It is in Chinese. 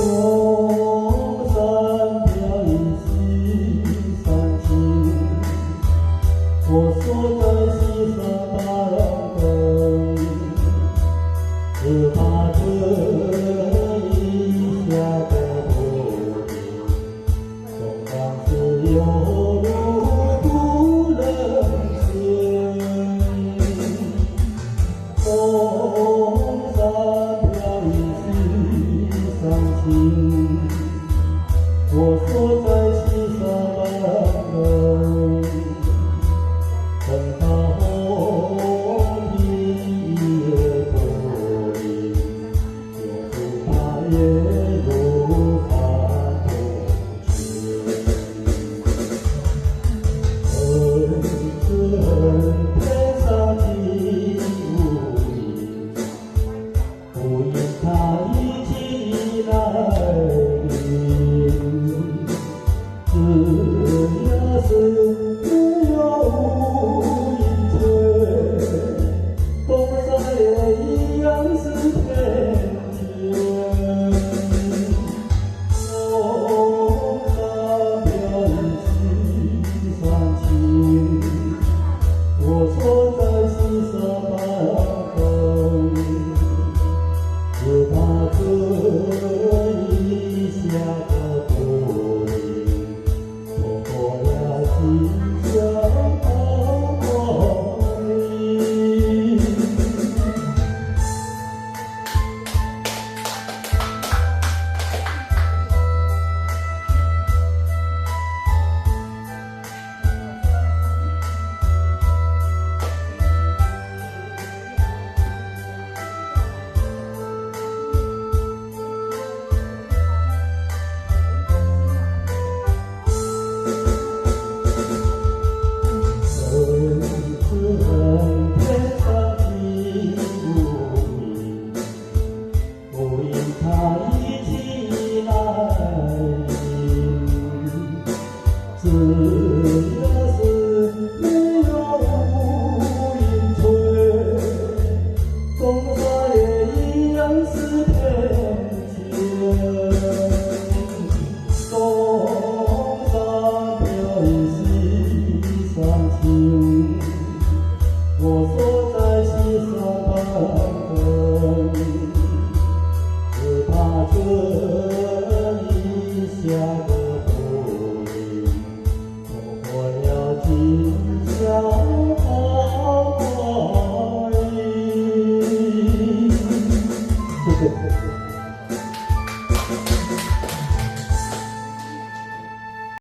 山飘逸西山青，我锁在西山板凳，只怕这一下的破壁，总像是有路不能行。红山飘逸西山青，我锁在西山板凳，等到红皮也脱离，又不怕夜路看不清。天上起乌云，乌云它一起来临，只要是没有乌云吹，风沙也一样是天晴。红山飘逸西山青，我锁在西山板凳，只怕这一下的破壁，错过了吉祥的光阴。天上起乌云，它一起来临，只要是没有乌云吹，风沙也一样是天晴。东山飘逸西山青，我锁在西山板凳，只怕这一下的破壁，错过了今